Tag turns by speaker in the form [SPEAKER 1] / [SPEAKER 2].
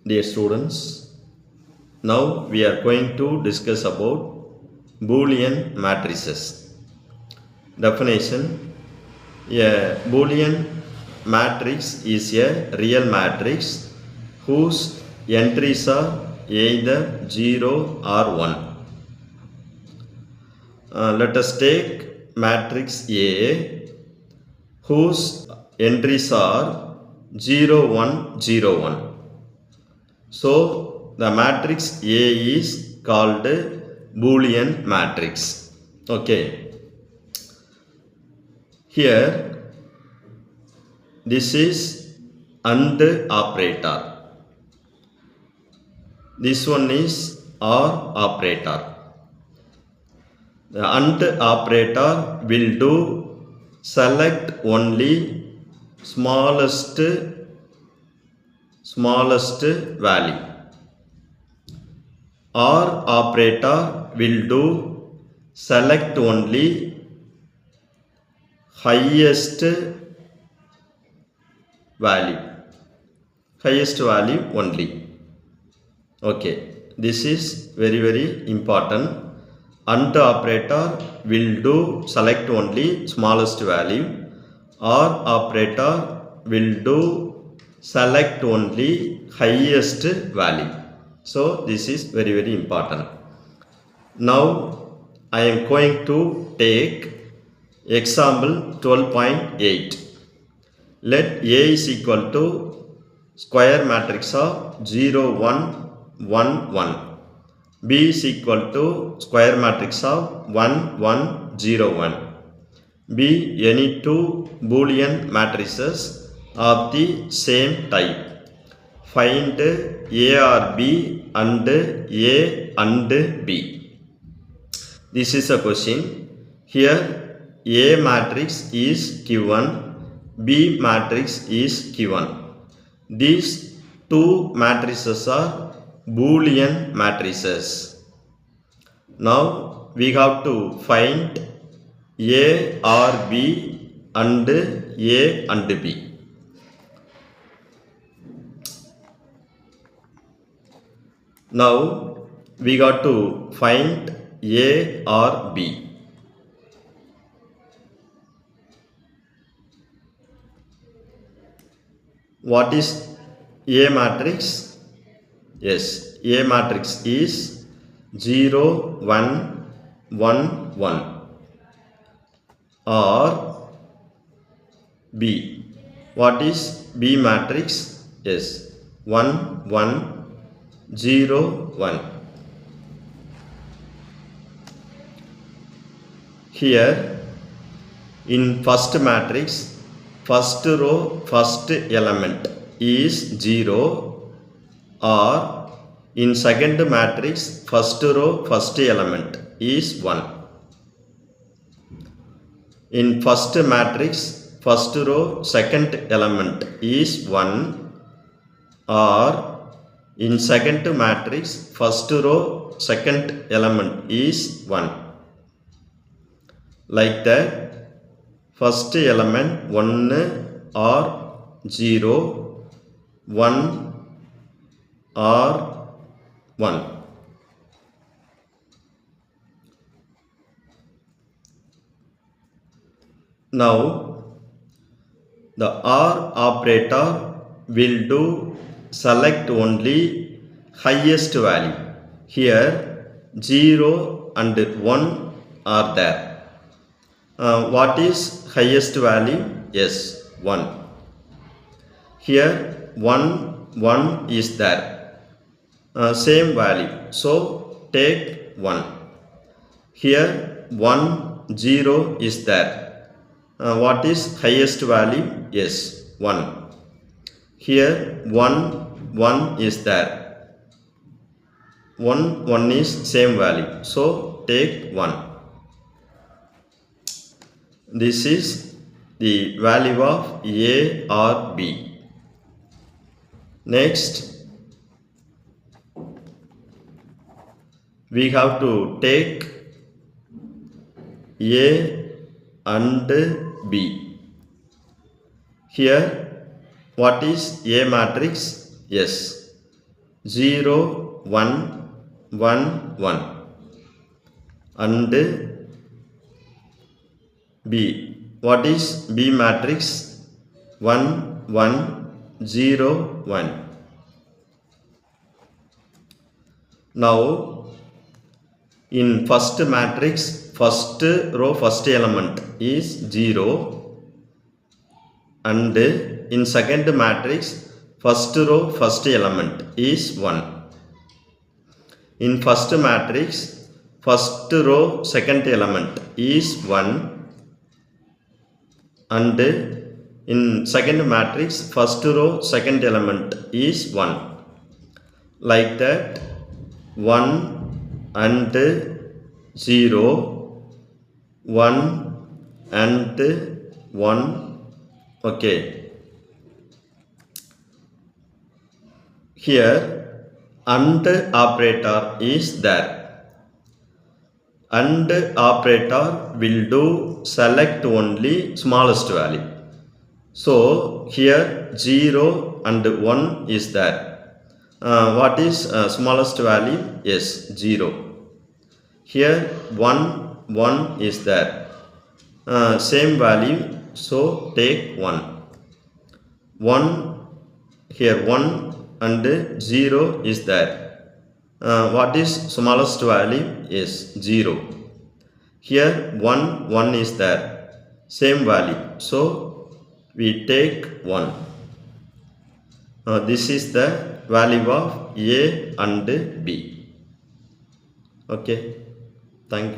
[SPEAKER 1] Dear students, now we are going to discuss about Boolean matrices. Definition: a Boolean matrix is a real matrix whose entries are either 0 or 1. Let us take matrix A whose entries are 0, 1, 0, 1. So, the matrix A is called Boolean matrix. Okay. Here, this is AND operator. This one is OR operator. The AND operator will do select only smallest value. OR operator will do select only highest value only. Okay, this is very important. AND operator will do select only smallest value. OR operator will do select only highest value. So this is very important. Now I am going to take example 12.8. Let A is equal to square matrix of 0, 1, 1, 1. B is equal to square matrix of 1, 1, 0, 1. Be any two Boolean matrices of the same type. Find A or B and A and B. This is a question. Here A matrix is given, B matrix is given. These two matrices are Boolean matrices. Now we have to find A or B and A and B. Now we got to find A or B. What is A matrix? Yes, A matrix is 0, 1, 1, 1. Or B. What is B matrix? Yes, 1, 1, 0, 1. Here in first matrix, first row, first element is 0, or in second matrix, first row, first element is 1. In first matrix, first row, second element is 1, or in second matrix, first row, second element is 1. Like that, first element 1 or 0, 1 or 1. Now the OR operator will do select only highest value. Here 0 and 1 are there. What is highest value? Yes, 1. Here 1, 1 is there. Same value. So take 1. Here 1, 0 is there. What is highest value? Yes, 1. Here 1, 1 is there. 1, 1 is same value. So take 1. This is the value of A or B. Next, we have to take A and B. Here, what is A matrix? Yes, 0 1 1 1 and B. What is B matrix? 1 1 0 1. Now in first matrix, first row first element is 0 and in second matrix first row first element is 1. In first matrix first row second element is 1 and in second matrix first row second element is 1. Like that 1 and 0 1 and 1. Okay, here AND operator is there. AND operator will do select only smallest value. So here 0 and 1 is there. What is smallest value? Yes, 0. Here 1 1 is there. Same value, so take 1. 1 here 1 and 0 is there. What is smallest value? Is 0. Here 1 1 is there. Same value, so we take 1. This is the value of A and B. Okay, thank you.